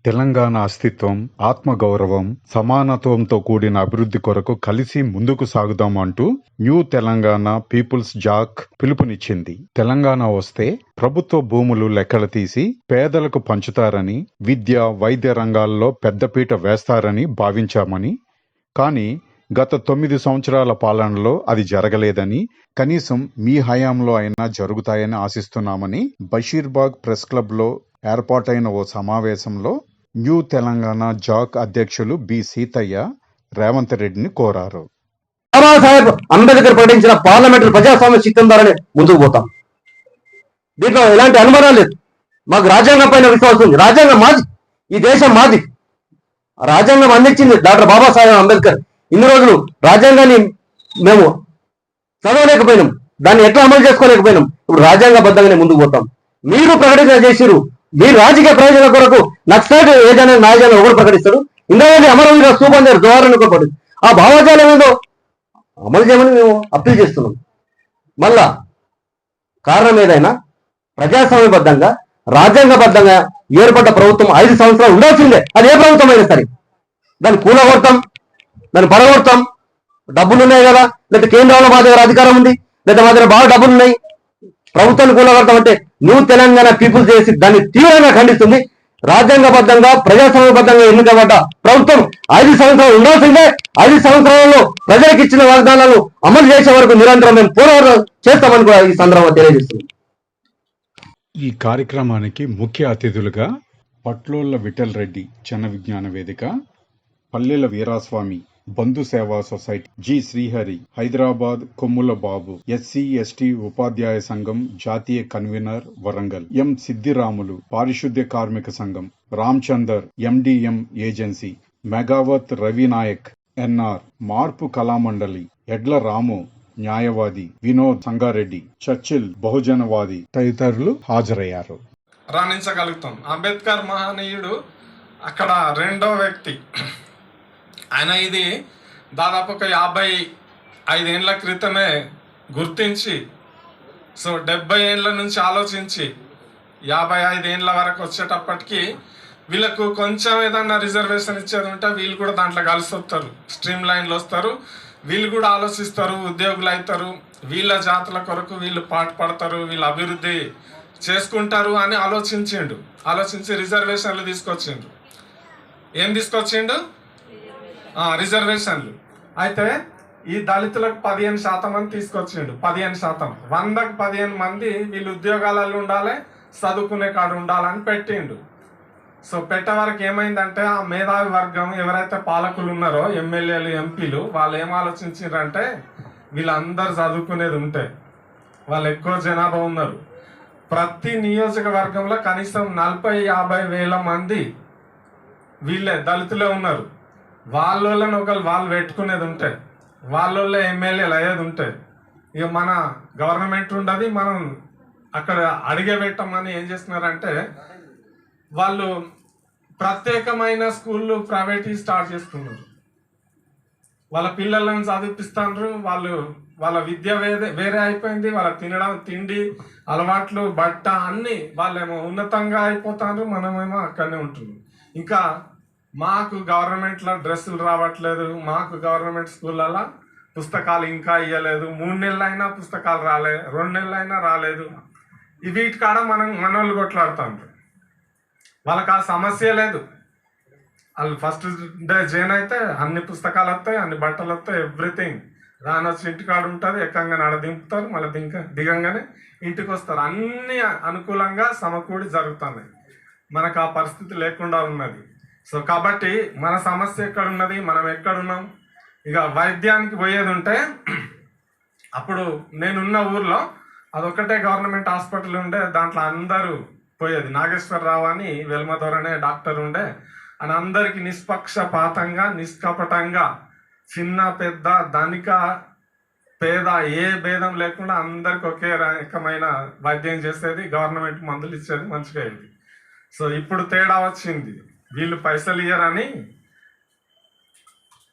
తెలంగాణ అస్తిత్వం, ఆత్మగౌరవం, సమానత్వంతో కూడిన అభివృద్ధి కొరకు కలిసి ముందుకు సాగుదాం అంటూ న్యూ తెలంగాణ పీపుల్స్ జాక్ పిలుపునిచ్చింది. తెలంగాణ వస్తే ప్రభుత్వ భూములు లెక్కలు తీసి పేదలకు పంచుతారని, విద్య, వైద్య రంగాల్లో పెద్దపీట వేస్తారని భావించామని, కానీ గత 9 సంవత్సరాల పాలనలో అది జరగలేదని, కనీసం మీ హయాంలో అయినా జరుగుతాయని ఆశిస్తున్నామని బషీర్బాగ్ ప్రెస్ క్లబ్ లో ఏర్పాటైన ఓ సమావేశంలో న్యూ తెలంగాణ జాక్ అధ్యక్షులు బి సీతయ్య రేవంత్ రెడ్డిని కోరారు. బాబాసాహెబ్ అంబేద్కర్ ప్రకటించిన పార్లమెంటరీ ప్రజాస్వామ్య సిద్ధం ద్వారానే ముందుకు పోతాం. దీంట్లో ఎలాంటి అనుమానం లేదు. మాకు రాజ్యాంగం పైన విశ్వాసం ఉంది. రాజ్యాంగం మాది, ఈ దేశం మాది. రాజ్యాంగం అందించింది డాక్టర్ బాబాసాహెబ్ అంబేద్కర్. ఇన్ని రోజులు రాజ్యాంగాన్ని మేము చదవలేకపోయినాం, దాన్ని ఎట్లా అమలు చేసుకోలేకపోయినాం. ఇప్పుడు రాజ్యాంగబద్ధంగానే ముందుకు పోతాం. మీరు ప్రకటన చేసిరు, మీరు రాజకీయ ప్రయోజనాల కొరకు నక్సలైట్ ఏదైనా నాయకులను ఒకరు ప్రకటిస్తాడు, ఇంద్రావళి అమరవీర స్తూపం దగ్గర ద్వారాన్ని ఒకటి. ఆ భావజాలం ఏదో అమలు చేయమని మేము అప్పీల్ చేస్తున్నాం. మళ్ళా కారణం ఏదైనా ప్రజాస్వామ్యబద్ధంగా రాజ్యాంగబద్ధంగా ఏర్పడ్డ ప్రభుత్వం 5 సంవత్సరాలు ఉండాల్సిందే. అది ఏ ప్రభుత్వం అయినా సరే. దాన్ని కూలగొడతాం, దాన్ని పడగొడతాం. డబ్బులు ఉన్నాయి కదా, లేదా కేంద్రంలో మా దగ్గర అధికారం ఉంది, లేదా మా దగ్గర బాగా డబ్బులు ఉన్నాయి, ప్రభుత్వాన్ని కూలగొడతాం అంటే న్యూ తెలంగాణ పీపుల్స్ చేసి దాన్ని తీవ్రంగా ఖండిస్తుంది. రాజ్యాంగబద్ధంగా ప్రజాస్వామ్యబద్ధంగా ఎన్నికబడ్డ ప్రభుత్వం 5 సంవత్సరాలు ఉండాల్సిందే. 5 సంవత్సరాలలో ప్రజలకు ఇచ్చిన వాగ్దానాలను అమలు చేసే వరకు నిరంతరం మేము పోరాటం చేస్తామని కూడా ఈ సందర్భంగా తెలియజేస్తుంది. ఈ కార్యక్రమానికి ముఖ్య అతిథులుగా పట్లోళ్ల విఠల్ రెడ్డి జన విజ్ఞాన వేదిక, పల్లెల వీరాస్వామి బంధు సేవా సొసైటీ, జి శ్రీహరి హైదరాబాద్, కొమ్ముల బాబు ఎస్సీ ఎస్టీ ఉపాధ్యాయ సంఘం జాతీయ కన్వీనర్ వరంగల్, ఎం సిద్దిరాములు పారిశుద్ధ్య కార్మిక సంఘం, Ramachandar MDM agency, Megavath Ravinayak NR, మార్పు కళామండలి, ఎడ్ల రాము న్యాయవాది, వినోద్ సంగారెడ్డి చర్చిల్ బహుజనవాది తదితరులు హాజరయ్యారు. రాణించగలుగుతాం. అంబేద్కర్ మహనీయుడు అక్కడ రెండో వ్యక్తి. ఆయన ఇది దాదాపు ఒక 55 ఏళ్ళ క్రితమే గుర్తించి, సో 70 ఏళ్ళ నుంచి ఆలోచించి 55 ఏళ్ళ వరకు వచ్చేటప్పటికి వీళ్ళకు కొంచెం ఏదన్నా రిజర్వేషన్ ఇచ్చేది ఉంటే వీళ్ళు కూడా దాంట్లో కలిసి వస్తారు, స్ట్రీమ్ లైన్లు వస్తారు, వీళ్ళు కూడా ఆలోచిస్తారు, ఉద్యోగులు అవుతారు, వీళ్ళ జాతుల కొరకు వీళ్ళు పాటుపడతారు, వీళ్ళు అభివృద్ధి చేసుకుంటారు అని ఆలోచించి రిజర్వేషన్లు తీసుకొచ్చిండు. ఏం తీసుకొచ్చిండు? రిజర్వేషన్లు. అయితే ఈ దళితులకు 15% అని తీసుకొచ్చిండు. 15%, 100కు 15 మంది వీళ్ళు ఉద్యోగాలలో ఉండాలి, చదువుకునే కాడు ఉండాలని పెట్టిండు. సో పెట్టే వరకు ఏమైందంటే ఆ మేధావి వర్గం ఎవరైతే పాలకులు ఉన్నారో, ఎమ్మెల్యేలు ఎంపీలు, వాళ్ళు ఏం ఆలోచించారంటే వీళ్ళందరూ చదువుకునేది ఉంటే, వాళ్ళు ఎక్కువ జనాభా ఉన్నారు, ప్రతి నియోజకవర్గంలో కనీసం 40-50 వేల మంది వీళ్ళే దళితులే ఉన్నారు, వాళ్ళని వాళ్ళు పెట్టుకునేది ఉంటే, వాళ్ళ ఎమ్మెల్యేలు అయ్యేది ఉంటే, ఇక మన గవర్నమెంట్ ఉండదు, మనం అక్కడ అడిగే పెట్టమని ఏం చేస్తున్నారంటే వాళ్ళు ప్రత్యేకమైన స్కూళ్ళు ప్రైవేట్ స్టార్ట్ చేసుకున్నారు. వాళ్ళ పిల్లలను చదివిపిస్తున్నారు, వాళ్ళ విద్య వేరే అయిపోయింది, వాళ్ళ తిండి అలవాట్లు, బట్ట అన్నీ వాళ్ళేమో ఉన్నతంగా అయిపోతారు, మనమేమో అక్కడనే ఉంటున్నాం. ఇంకా మాకు గవర్నమెంట్లో డ్రెస్సులు రావట్లేదు, మాకు గవర్నమెంట్ స్కూళ్ళల్లో పుస్తకాలు ఇంకా ఇవ్వలేదు, 3 నెలలైనా పుస్తకాలు రాలే, 2 నెలలైనా రాలేదు. వీటి కాడ మనోళ్ళు కొట్లాడుతారు. వాళ్ళకి ఆ సమస్య లేదు. వాళ్ళు ఫస్ట్ డే జాయిన్ అయితే అన్ని పుస్తకాలు వస్తాయి, అన్ని బట్టలు వస్తాయి, ఎవ్రీథింగ్ రానొచ్చి ఇంటికాడ ఉంటుంది, ఎక్కంగా నడ దింపుతారు, మళ్ళీ దిగంగానే ఇంటికి వస్తారు. అన్ని అనుకూలంగా సమకూడి జరుగుతున్నాయి. మనకు ఆ పరిస్థితి లేకుండా ఉన్నది. సో కాబట్టి మన సమస్య ఎక్కడున్నది, మనం ఎక్కడున్నాం? ఇక వైద్యానికి పోయేది ఉంటే, అప్పుడు నేనున్న ఊర్లో అదొక్కటే గవర్నమెంట్ హాస్పిటల్ ఉండే, దాంట్లో అందరూ పోయేది. నాగేశ్వరరావు అని వెల్మధోరనే డాక్టర్ ఉండే, అని అందరికీ నిష్పక్షపాతంగా నిష్కపటంగా చిన్న పెద్ద ధనిక పేద ఏ భేదం లేకుండా అందరికి ఒకే రకమైన వైద్యం చేసేది, గవర్నమెంట్ మందులు ఇచ్చేది, మంచిగా అయింది. సో ఇప్పుడు తేడా వచ్చింది, వీళ్ళు పైసలు ఇయ్యరని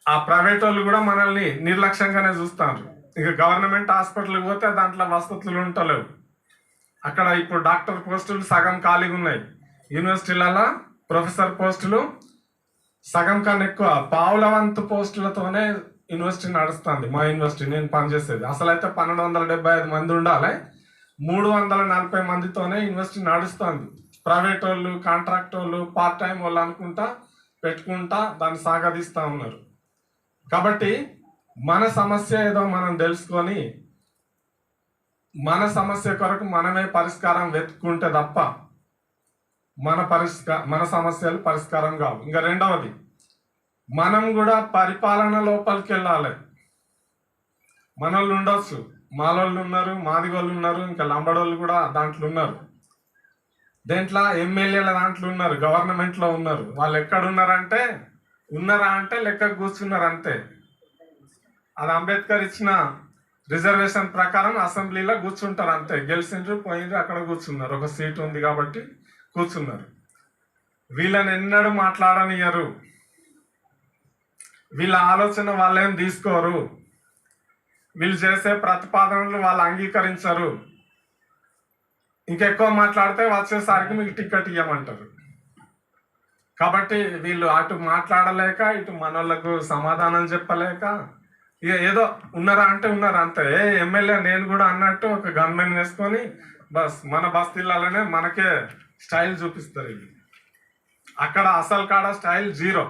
ఆ ప్రైవేట్ వాళ్ళు కూడా మనల్ని నిర్లక్ష్యంగానే చూస్తారు. ఇక గవర్నమెంట్ హాస్పిటల్కి పోతే దాంట్లో వసతులు ఉంటలేవు. అక్కడ ఇప్పుడు డాక్టర్ పోస్టులు సగం ఖాళీగా ఉన్నాయి. యూనివర్సిటీలలో ప్రొఫెసర్ పోస్టులు సగం కన్నా ఎక్కువ, పావుల వంతు పోస్టులతోనే యూనివర్సిటీ నడుస్తుంది. మా యూనివర్సిటీ నేను పనిచేసేది అసలు అయితే 1275 మంది ఉండాలి, 340 మందితోనే యూనివర్సిటీ నడుస్తుంది. ప్రైవేట్ వాళ్ళు, కాంట్రాక్ట్ వాళ్ళు, పార్ట్ టైం వాళ్ళు అనుకుంటా పెట్టుకుంటా దాన్ని సాగదీస్తూ ఉన్నారు. కాబట్టి మన సమస్య ఏదో మనం తెలుసుకొని మన సమస్య కొరకు మనమే పరిష్కారం వెతుక్కుంటే తప్ప మన సమస్యలు పరిష్కారం కావు. ఇంకా రెండవది, మనం కూడా పరిపాలన లోపలికి వెళ్ళాలి. మనోళ్ళు ఉండొచ్చు, మాలోళ్ళు ఉన్నారు, మాదిగోళ్ళు ఉన్నారు, ఇంకా లంబడోళ్ళు కూడా దాంట్లో ఉన్నారు. దేంట్లో ఎమ్మెల్యేల దాంట్లో ఉన్నారు, గవర్నమెంట్లో ఉన్నారు. వాళ్ళు ఎక్కడ ఉన్నారా అంటే లెక్క కూర్చున్నారు అంతే. అది అంబేద్కర్ ఇచ్చిన రిజర్వేషన్ ప్రకారం అసెంబ్లీలో కూర్చుంటారు అంతే. గెలిచిండ్రు పోయిండ్రు అక్కడ కూర్చున్నారు, ఒక సీట్ ఉంది కాబట్టి కూర్చున్నారు. వీళ్ళని ఎన్నడూ మాట్లాడనియరు, వీళ్ళ ఆలోచన వాళ్ళేం తీసుకోరు, వీళ్ళు చేసే ప్రతిపాదనలు వాళ్ళు అంగీకరించరు. ఇంకెక్కువ మాట్లాడితే వచ్చేసరికి మీకు టికెట్ ఇవ్వమంటారు. కాబట్టి వీళ్ళు అటు మాట్లాడలేక ఇటు మనోళ్ళకు సమాధానం చెప్పలేక ఇక ఏదో ఉన్నారా అంటే ఉన్నారు అంతే. ఎమ్మెల్యే నేను కూడా అన్నట్టు ఒక గన్మెన్ వేసుకొని మన బస్తీలలోనే మనకే స్టైల్ చూపిస్తారు. ఇది అక్కడ అసలు కాడ స్టైల్ జీరో.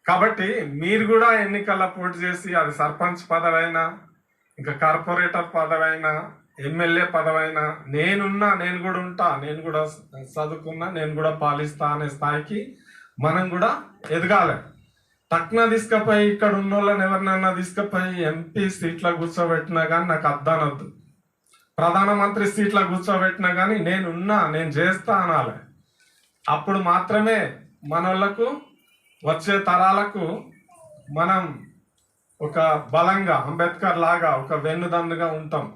కాబట్టి మీరు కూడా ఎన్నికల్లో పోటీ చేసి, అది సర్పంచ్ పదవైనా, ఇంకా కార్పొరేటర్ పదవైనా, ఎమ్మెల్యే పదవైనా, నేను కూడా ఉంటా, నేను కూడా చదువుకున్నా, నేను కూడా పాలిస్తా అనే స్థాయికి మనం కూడా ఎదగాలి. తక్కువ తీసుకుపోయి ఇక్కడ ఉన్న వాళ్ళని ఎవరినైనా తీసుకుపోయి ఎంపీ సీట్లో కూర్చోబెట్టినా కానీ నాకు అర్థనద్దు, ప్రధానమంత్రి సీట్లో కూర్చోబెట్టినా కానీ నేను చేస్తా అనాలి. అప్పుడు మాత్రమే మనోళ్లకు, వచ్చే తరాలకు మనం ఒక బలంగా అంబేద్కర్ లాగా ఒక వెన్నుదన్నుగా ఉంటాం.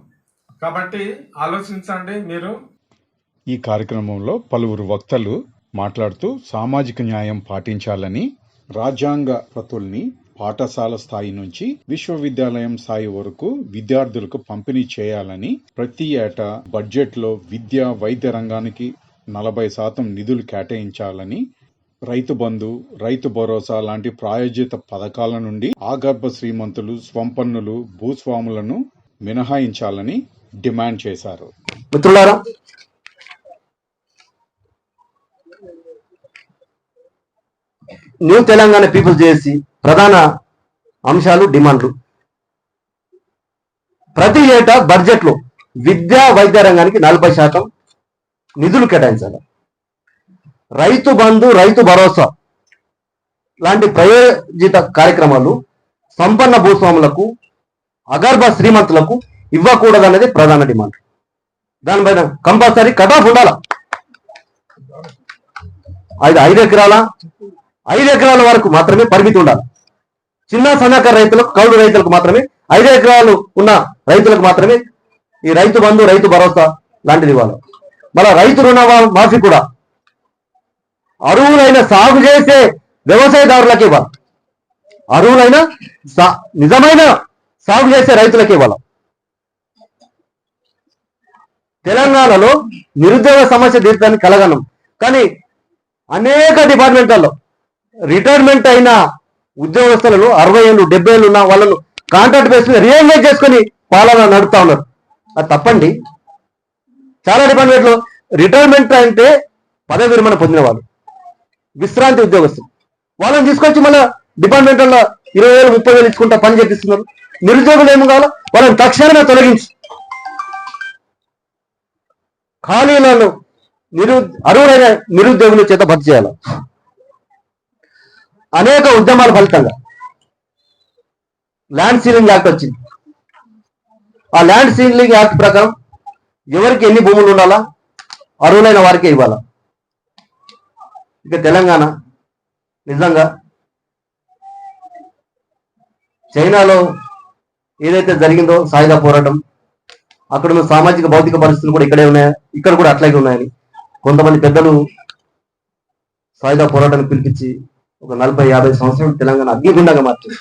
కాబట్టి ఆలోచించండి మీరు. ఈ కార్యక్రమంలో పలువురు వక్తలు మాట్లాడుతూ సామాజిక న్యాయం పాటించాలని, రాజ్యాంగ ప్రతుల్ని పాఠశాల స్థాయి నుంచి విశ్వవిద్యాలయం స్థాయి వరకు విద్యార్థులకు పంపిణీ చేయాలని, ప్రతి ఏటా బడ్జెట్లో విద్య, వైద్య రంగానికి 40% నిధులు కేటాయించాలని, రైతు బంధు, రైతు భరోసా లాంటి ప్రాయోజిత పథకాల నుండి ఆగర్భ శ్రీమంతులు, స్వంపన్నులు, భూస్వాములను మినహాయించాలని డిమాండ్ చేశారు. మిత్రులారా, న్యూ తెలంగాణ పీపుల్ చేసి ప్రధాన అంశాలు, డిమాండ్లు. ప్రతి ఏటా బడ్జెట్లో విద్యా, వైద్య రంగానికి 40% నిధులు కేటాయించాలి. రైతు బంధు, రైతు భరోసా లాంటి ప్రయోజిత కార్యక్రమాలు సంపన్న భూస్వాములకు, అగర్భ శ్రీమంతులకు ఇవ్వకూడదనేది ప్రధాన డిమాండ్. దానిపైన కంపల్సరీ కట్ ఆఫ్ ఉండాల. 5 ఎకరాల 5 ఎకరాల వరకు మాత్రమే పరిమితి ఉండాలి. చిన్న సన్నకారు రైతులకు, కౌలు రైతులకు మాత్రమే, 5 ఎకరాలు ఉన్న రైతులకు మాత్రమే ఈ రైతు బంధు, రైతు భరోసా లాంటిది ఇవ్వాలి. మళ్ళా రైతు రుణ మాఫీ కూడా అర్హులైన సాగు చేసే వ్యవసాయదారులకే ఇవ్వాలి. అర్హులైన నిజమైన సాగు చేసే రైతులకే ఇవ్వాలి. తెలంగాణలో నిరుద్యోగ సమస్య తీర్చడానికి కలగనం, కానీ అనేక డిపార్ట్మెంట్లలో రిటైర్మెంట్ అయిన ఉద్యోగస్తులను 60 ఏళ్ళు 70 ఏళ్ళు ఉన్న వాళ్ళను కాంట్రాక్ట్ బేస్ మీద రీఎంగేజ్ చేసుకుని పాలన నడుపుతా ఉన్నారు. అది తప్పండి. చాలా డిపార్ట్మెంట్లో రిటైర్మెంట్ అంటే పదవి విరమణ పొందిన వాళ్ళు, విశ్రాంతి ఉద్యోగస్తులు, వాళ్ళని తీసుకొచ్చి మళ్ళీ డిపార్ట్మెంట్లో 20,000 30,000 ఇచ్చుకుంటా పని చేపిస్తున్నారు. నిరుద్యోగులు ఏమి కావాలో వాళ్ళని తక్షణమే తొలగించి ఖాళీలను అర్హులైన నిరుద్యోగుల చేత భర్తీ చేయాలి. అనేక ఉద్యమాల ఫలితంగా ల్యాండ్ సీలింగ్ యాక్ట్ వచ్చింది. ఆ ల్యాండ్ సీలింగ్ యాక్ట్ ప్రకారం ఎవరికి ఎన్ని భూములు ఉండాలా, అర్హులైన వారికే ఇవ్వాలా. ఇక తెలంగాణ నిజంగా చైనాలో ఏదైతే జరిగిందో సాయుధ పోరాటం, అక్కడ ఉన్న సామాజిక భౌతిక పరిస్థితులు కూడా ఇక్కడే ఉన్నాయి, ఇక్కడ కూడా అట్లాగే ఉన్నాయని కొంతమంది పెద్దలు సాయుధ పోరాటాన్ని పిలిపించి ఒక 40-50 సంవత్సరాలు తెలంగాణ అగ్నిగుండంగా మార్చింది.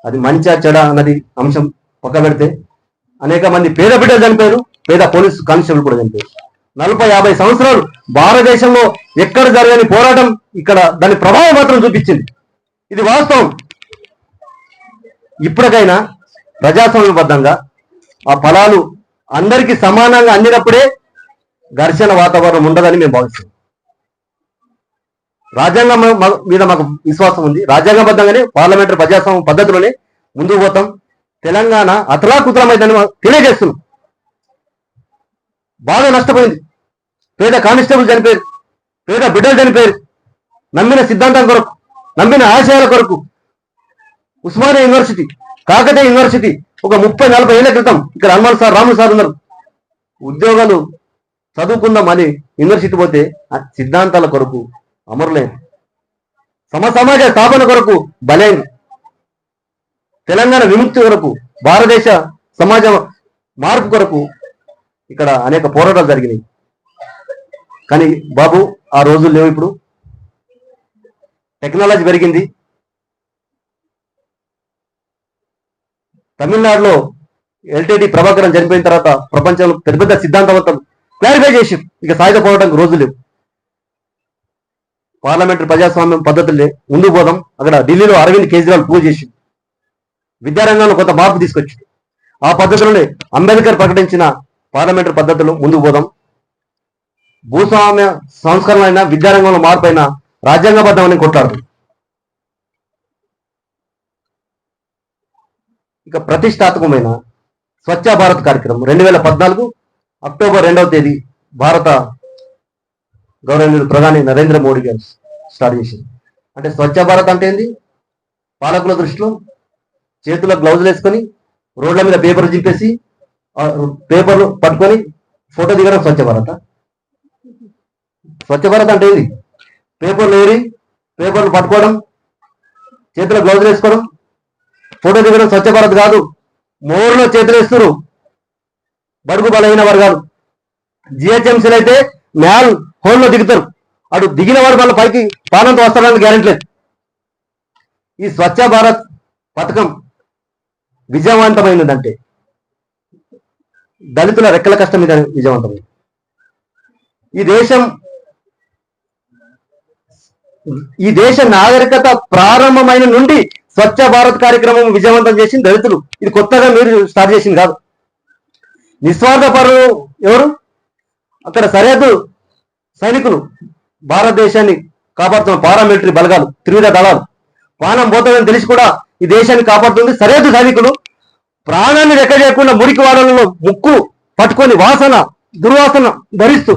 అది మంచా చెడ అన్నది అంశం పక్క పెడితే అనేక మంది పేద బిడ్డలు చనిపోయారు, పేద పోలీసు కానిస్టేబుల్ కూడా చనిపోయారు. 40-50 సంవత్సరాలు భారతదేశంలో ఎక్కడ జరగని పోరాటం ఇక్కడ దాని ప్రభావం మాత్రం చూపించింది. ఇది వాస్తవం. ఇప్పటికైనా ప్రజాస్వామ్యబద్ధంగా ఆ ఫలాలు అందరికీ సమానంగా అందినప్పుడే ఘర్షణ వాతావరణం ఉండదని మేము భావిస్తున్నాం. రాజ్యాంగం మీద మాకు విశ్వాసం ఉంది. రాజ్యాంగబద్ధంగానే పార్లమెంటరీ ప్రజాస్వామ్య పద్ధతిలోనే ముందుకు పోతాం. తెలంగాణ అతలాకుతలమైందని తెలియజేస్తున్నాం. బాగా నష్టపోయింది. పేద కానిస్టేబుల్ చనిపోయారు, పేద బిడ్డలు చనిపోయారు. నమ్మిన సిద్ధాంతం కొరకు, నమ్మిన ఆశయాల కొరకు ఉస్మానియా యూనివర్సిటీ, కాకతీయ యూనివర్సిటీ ఒక 30-40 ఏళ్ల క్రితం ఇక్కడ హనుమాన్ సార్, రాములు సార్ ఉన్నారు. ఉద్యోగాలు చదువుకుందాం అని యూనివర్సిటీ పోతే ఆ సిద్ధాంతాల కొరకు అమరులైన, సమాజ స్థాపన కొరకు బలైన, తెలంగాణ విముక్తి కొరకు, భారతదేశ సమాజ మార్పు కొరకు ఇక్కడ అనేక పోరాటాలు జరిగినాయి. కానీ బాబు ఆ రోజులు లేవు. ఇప్పుడు టెక్నాలజీ పెరిగింది. తమిళనాడులో ఎల్టీటీ ప్రభాకరన్ చనిపోయిన తర్వాత ప్రపంచంలో పెద్ద పెద్ద సిద్ధాంతవంతం క్లారిఫై చేసి ఇక సాయుధ పోరాటానికి రోజులు లేవు. పార్లమెంటరీ ప్రజాస్వామ్యం పద్ధతులే ముందుకు పోదాం. అక్కడ ఢిల్లీలో అరవింద్ కేజ్రీవాల్ పూజ చేసి విద్యారంగంలో కొంత మార్పు తీసుకొచ్చి ఆ పద్ధతిలోనే అంబేద్కర్ ప్రకటించిన పార్లమెంటరీ పద్ధతులు ముందుకు పోదాం. భూస్వామ్య సంస్కరణ అయినా, విద్యారంగంలో మార్పు అయినా రాజ్యాంగబద్ధమని కొట్లాడుతుంది. ఇక ప్రతిష్టాత్మకమైన స్వచ్ఛ భారత్ కార్యక్రమం 2014 అక్టోబర్ 2వ తేదీ భారత గౌరవనీయులు ప్రధాని నరేంద్ర మోడీ గారు స్టార్ట్ చేసింది. అంటే స్వచ్ఛ భారత్ అంటే ఏంది? పాలకుల దృష్టిలో చేతుల్లో గ్లౌజులు వేసుకొని రోడ్ల మీద పేపర్లు చింపేసి పేపర్లు పట్టుకొని ఫోటో దిగడం స్వచ్ఛ భారత్. స్వచ్ఛ భారత్ అంటే ఏంది? పేపర్లు ఏరి పేపర్లు పట్టుకోవడం, చేతిలో గ్లౌజులు వేసుకోవడం, ఫోటో దిగడం స్వచ్ఛ భారత్ కాదు. మోర్లో చేతులు వేస్తారు బడుగు బలహీన వర్గాలు. జిహెచ్ఎంసీలు అయితే మ్యాల్ హోల్లో దిగుతారు. అటు దిగిన వాడు వాళ్ళ పైకి పానంతో వస్తాడని గ్యారెంటీ లేదు. ఈ స్వచ్ఛ భారత్ పథకం విజయవంతమైనదంటే దళితుల రెక్కల కష్టం మీద విజయవంతమైంది. ఈ దేశ నాగరికత ప్రారంభమైన నుండి స్వచ్ఛ భారత్ కార్యక్రమం విజయవంతం చేసింది దళితులు. ఇది కొత్తగా మీరు స్టార్ట్ చేసింది కాదు. నిస్వార్థ పరులు ఎవరు? అక్కడ సరిహద్దు సైనికులు, భారతదేశాన్ని కాపాడుతున్న పారామిలిటరీ బలగాలు, త్రివిధ దళాలు. ప్రాణం పోతుందని తెలిసి కూడా ఈ దేశాన్ని కాపాడుతుంది సరిహద్దు సైనికులు. ప్రాణాన్ని లెక్క చేయకుండా మురికి వాడలలో ముక్కు పట్టుకొని దుర్వాసన ధరిస్తూ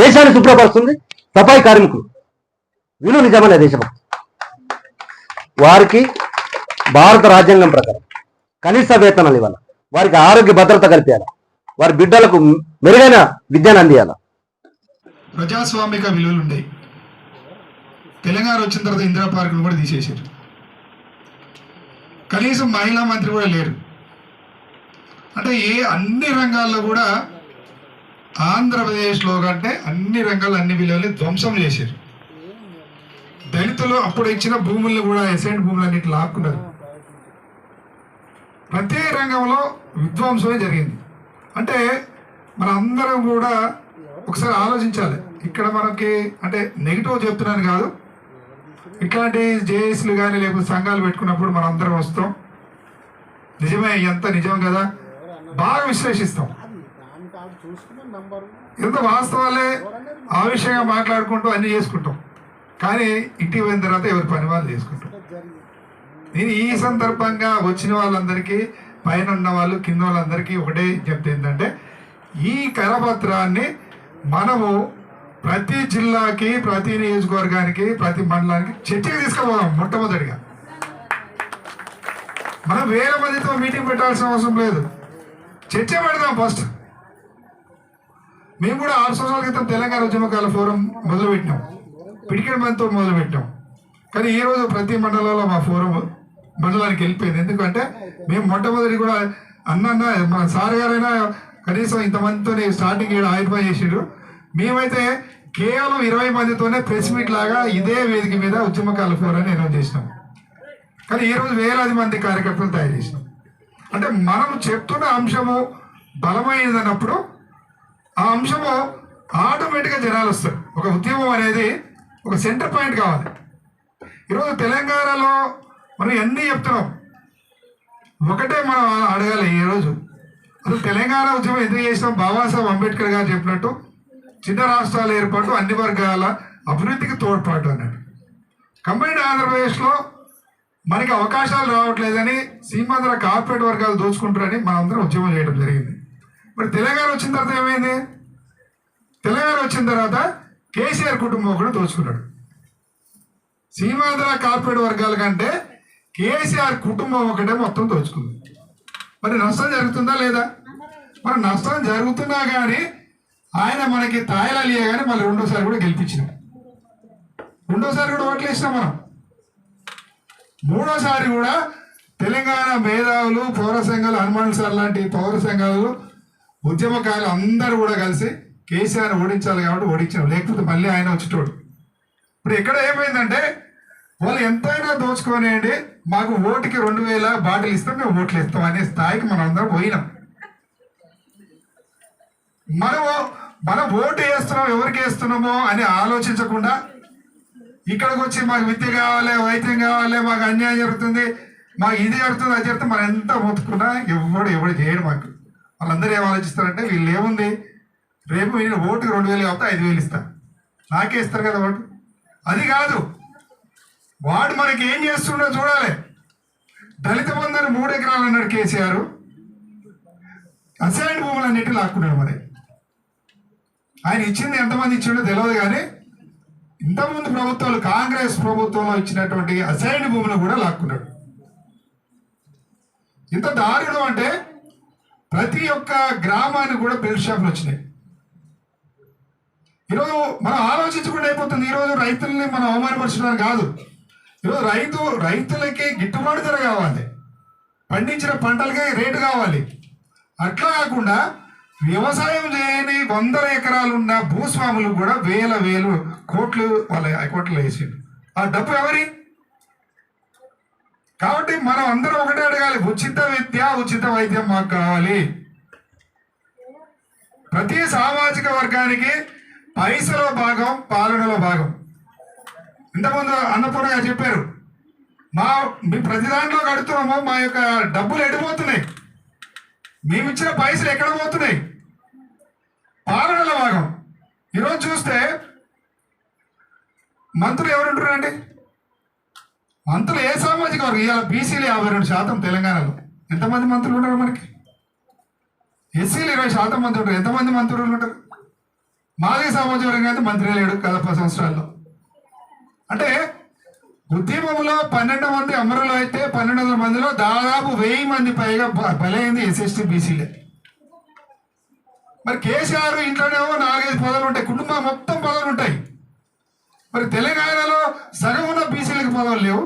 దేశాన్ని శుభ్రపరుస్తుంది సఫాయి కార్మికులు. వీళ్ళు నిజమైన దేశభక్తులు. వారికి భారత రాజ్యాంగం ప్రకారం కనీస వేతనాలు ఇవ్వాలి, వారికి ఆరోగ్య భద్రత కల్పించాలి, వారి బిడ్డలకు మెరుగైన విద్యను అందియాలి. ప్రజాస్వామిక విలువలు ఉన్నాయి. తెలంగాణ వచ్చిన తర్వాత ఇందిరా పార్కులు కూడా తీసేశారు. కనీసం మహిళా మంత్రి కూడా లేరు. అంటే అన్ని రంగాల్లో కూడా ఆంధ్రప్రదేశ్లో కంటే అన్ని రంగాల్లో అన్ని విలువలు ధ్వంసం చేశారు. దళితులు అప్పుడు ఇచ్చిన భూములను కూడా ఎసెంట్ భూములన్నిటి లాక్కున్నారు. ప్రతి రంగంలో విధ్వంసమే జరిగింది. అంటే మన అందరం కూడా ఒకసారి ఆలోచించాలి. ఇక్కడ మనకి అంటే నెగిటివ్ చెప్తున్నాను కాదు, ఇట్లాంటి జేఏసీలు కానీ లేకపోతే సంఘాలు పెట్టుకున్నప్పుడు మనం అందరం వస్తాం, నిజమే ఎంత నిజం కదా బాగా విశ్లేషిస్తాం. ఎంత వాస్తవాలే ఆ విషయంగా మాట్లాడుకుంటూ అన్ని చేసుకుంటాం. కానీ ఇంటికి పోయిన తర్వాత ఎవరి పని వాళ్ళు చేసుకుంటాం. నేను ఈ సందర్భంగా వచ్చిన వాళ్ళందరికీ, పైన ఉన్న వాళ్ళు కింద వాళ్ళందరికీ ఒకటే చెప్తే ఏంటంటే, ఈ కరపత్రాన్ని మనము ప్రతి జిల్లాకి, ప్రతి నియోజకవర్గానికి, ప్రతి మండలానికి చర్చకి తీసుకుపోదాం. మొట్టమొదటిగా మనం వేల మందితో మీటింగ్ పెట్టాల్సిన అవసరం లేదు, చర్చ పెడదాం. ఫస్ట్ మేము కూడా 6 సంవత్సరాల క్రితం తెలంగాణ ఉద్యమకాల ఫోరం మొదలుపెట్టినాం, పిడికెడు మందితో మొదలుపెట్టాం. కానీ ఈరోజు ప్రతి మండలంలో మా ఫోరం మండలానికి వెళ్ళిపోయింది. ఎందుకంటే మేము మొట్టమొదటి కూడా అన్న మన సార్ గారైనా కనీసం ఇంతమందితో స్టార్టింగ్ ఆయుర్వేద చేసాడు. మేమైతే కేవలం 20 మందితోనే ప్రెస్ మీట్ లాగా ఇదే వేదిక మీద ఉద్యమకాల ఫోరాన్ని అనౌన్స్ చేసినాం. కానీ ఈరోజు వేలాది మంది కార్యకర్తలు తయారు చేసినాం. అంటే మనం చెప్తున్న అంశము బలమైనదన్నప్పుడు ఆ అంశము ఆటోమేటిక్గా జనాలు వస్తారు. ఒక ఉద్యమం అనేది ఒక సెంటర్ పాయింట్ కావాలి. ఈరోజు తెలంగాణలో మనం ఎన్ని చెప్తున్నాం, ఒకటే మనం అడగాలి ఈరోజు, అసలు తెలంగాణ ఉద్యమం ఎందుకు చేసినాం? బాబాసాహెబ్ అంబేద్కర్ గారు చెప్పినట్టు చిన్న రాష్ట్రాల ఏర్పాటు, అన్ని వర్గాల అభివృద్ధికి తోడ్పాటు అన్నట్టు. కంబైన్డ్ ఆంధ్రప్రదేశ్లో మనకి అవకాశాలు రావట్లేదని, సీమాంధ్ర కార్పొరేట్ వర్గాలు దోచుకుంటారని మనందరం ఉద్యమం చేయడం జరిగింది. మరి తెలంగాణ వచ్చిన తర్వాత ఏమైంది? తెలంగాణ వచ్చిన తర్వాత కేసీఆర్ కుటుంబం కూడా దోచుకున్నాడు. సీమాంధ్ర కార్పొరేట్ వర్గాల కంటే కేసీఆర్ కుటుంబం ఒకటే మొత్తం దోచుకుంది. మరి నష్టం జరుగుతుందా లేదా? మరి నష్టం జరుగుతున్నా కానీ ఆయన మనకి తాయిలాలియా కానీ మళ్ళీ రెండోసారి కూడా గెలిపించినాం, రెండోసారి కూడా ఓట్లు వేసినాం మనం. మూడోసారి కూడా తెలంగాణ మేధావులు, పౌర సంఘాలు, హనుమాన్ సార్ లాంటి పౌర సంఘాలు, ఉద్యమకారులు అందరూ కూడా కలిసి కేసీఆర్ ఓడించాలి కాబట్టి ఓడించాం, లేకపోతే మళ్ళీ ఆయన వచ్చేటోడు. ఇప్పుడు ఇక్కడ ఏమైందంటే వాళ్ళు ఎంతైనా దోచుకోనియండి, మాకు ఓటుకి 2000 బాటిల్ ఇస్తాం, మేము ఓట్లు ఇస్తాం అనే స్థాయికి మనం అందరం పోయినాం. మనం ఓటు వేస్తున్నాం, ఎవరికి వేస్తున్నామో అని ఆలోచించకుండా ఇక్కడికి వచ్చి మాకు విద్య కావాలి, వైద్యం కావాలి, మాకు అన్యాయం జరుగుతుంది, మాకు ఇది జరుగుతుంది, అది జరుగుతుంది, మనం ఎంత మొత్తుకున్నా ఎవడు చేయడు. మాకు వాళ్ళందరూ ఏం ఆలోచిస్తారంటే వీళ్ళు ఏముంది, రేపు నేను ఓటుకి 2000 కాబట్టి 5000 ఇస్తా, నాకే ఇస్తారు కదా ఓటు. అది కాదు, వాడు మనకి ఏం చేస్తుండో చూడాలి. దళిత బంధుని 3 ఎకరాలు అన్నాడు కేసీఆర్, అసైన్ భూములన్నిటి లాక్కున్నాడు. మరి ఆయన ఇచ్చింది ఎంతమంది ఇచ్చిండో తెలియదు, కానీ ఇంతకుముందు ప్రభుత్వాలు, కాంగ్రెస్ ప్రభుత్వంలో ఇచ్చినటువంటి అసైన్ భూములు కూడా లాక్కున్నాడు. ఇంత దారుణం అంటే ప్రతి ఒక్క గ్రామానికి కూడా బెల్ట్ షాపులు వచ్చినాయి. ఈరోజు మనం ఆలోచించకుండా అయిపోతుంది. ఈరోజు రైతుల్ని మనం అవమానపరచడానికి కాదు, ఈరోజు రైతులకి గిట్టుబాటు ధర కావాలి, పండించిన పంటలకి రేటు కావాలి. అట్లా కాకుండా వ్యవసాయం చేయని 100 ఎకరాలున్న భూస్వాములు కూడా వేలు కోట్లు వాళ్ళ కోట్లు వేసిండు. ఆ డబ్బు ఎవరి? కాబట్టి మనం అందరం ఒకటే అడగాలి, ఉచిత విద్య, ఉచిత వైద్యం మాకు కావాలి. ప్రతి సామాజిక వర్గానికి పైసలో భాగం, పాలనలో భాగం. ఇంతకుముందు అన్నపూర్ణ గారు చెప్పారు, మేము ప్రతి దాంట్లో కడుతున్నాము, మా యొక్క డబ్బులు ఎడిపోతున్నాయి, మేము ఇచ్చిన పైసలు ఎక్కడ పోతున్నాయి? పాలనలో భాగం. ఈరోజు చూస్తే మంత్రులు ఎవరుంటారండి? మంత్రులు ఏ సామాజిక వర్గం? ఇవాళ బీసీలు 52% తెలంగాణలో. ఎంతమంది మంత్రులు ఉంటారు మనకి? ఎస్సీలు 20% మంది ఉంటారు. ఎంతమంది మంత్రులు ఉంటారు? మాదిగ సామాజిక వర్గం అయితే మంత్రి లేడు కదా 10 సంవత్సరాల్లో. అంటే ఉద్యమంలో 12 మంది అమరులు అయితే 1200 మందిలో దాదాపు 1000 మంది పైగా బలైంది ఎస్ఎస్టీ బీసీలే. మరి కేసీఆర్ ఇంట్లోనేమో 4-5 పదవులు ఉంటాయి, కుటుంబం మొత్తం పదవులు ఉంటాయి. మరి తెలంగాణలో సగం ఉన్న బీసీలకు పదవులు లేవు,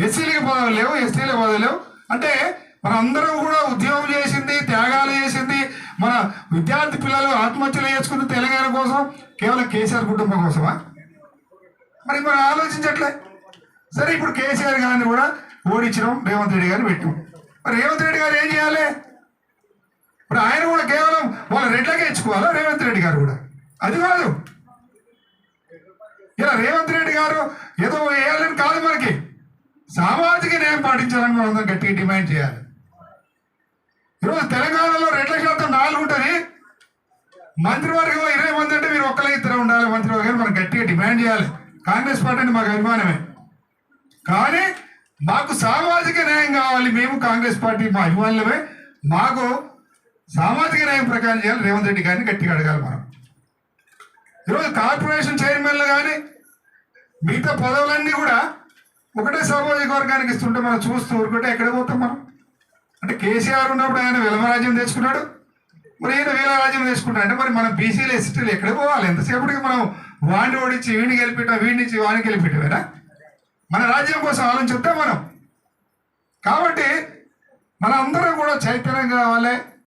ఎస్సీలకి పదవులు లేవు, ఎస్టీలకు పదవులు లేవు. అంటే మన అందరం కూడా ఉద్యమం చేసింది, త్యాగాలు చేసింది, మన విద్యార్థి పిల్లలు ఆత్మహత్యలు చేసుకుంది తెలంగాణ కోసం, కేవలం కేసీఆర్ కుటుంబం కోసమా? మరి మనం ఆలోచించట్లే. సరే, ఇప్పుడు కేసీఆర్ గారిని కూడా ఓడించడం, రేవంత్ రెడ్డి గారిని పెట్టాం. మరి రేవంత్ రెడ్డి గారు ఏం చేయాలి? ఇప్పుడు ఆయన కూడా కేవలం వాళ్ళ రెడ్లకే ఇచ్చుకోవాలా? రేవంత్ రెడ్డి గారు కూడా అది కాదు. ఇలా రేవంత్ రెడ్డి గారు ఏదో వేయాలని కాదు, మనకి సామాజిక న్యాయం పాటించాలని మనం అందరం గట్టిగా డిమాండ్ చేయాలి. ఈరోజు తెలంగాణలో రెడ్ల శాతం 4 ఉంటుంది, మంత్రివర్గం 20 మంది అంటే మీరు ఒక్కలే 2 ఉండాలి మంత్రివర్గాన్ని మనం గట్టిగా డిమాండ్ చేయాలి. కాంగ్రెస్ పార్టీ అంటే మాకు అభిమానమే, కానీ మాకు సామాజిక న్యాయం కావాలి. మేము కాంగ్రెస్ పార్టీ మా అభిమానులమే, మాకు సామాజిక న్యాయం ప్రకారం చేయాలి. రేవంత్ రెడ్డి గారిని గట్టిగా అడగాలి మనం. ఈరోజు కార్పొరేషన్ చైర్మన్లు కానీ మిగతా పదవులన్నీ కూడా ఒకటే సామాజిక వర్గానికి ఇస్తుంటే మనం చూస్తూ ఊరుకుంటే ఎక్కడ పోతాం మనం? అంటే కేసీఆర్ ఉన్నప్పుడు ఆయన విలమరాజ్యం తెచ్చుకున్నాడు, మరి ఈయన వీలరాజ్యం తెచ్చుకుంటాడు. అంటే మరి మనం బీసీలు ఎస్టీలు ఎక్కడ పోవాలి? ఎంతసేపటికి మనం వాడిని ఓడించి వీడిని గెలిపిటాం, వీడి నుంచి వాడిని గెలిపిటామేనా? మన రాజ్యం కోసం ఆలోచిద్దాం మనం. కాబట్టి మన అందరం కూడా చైతన్యం కావాలి,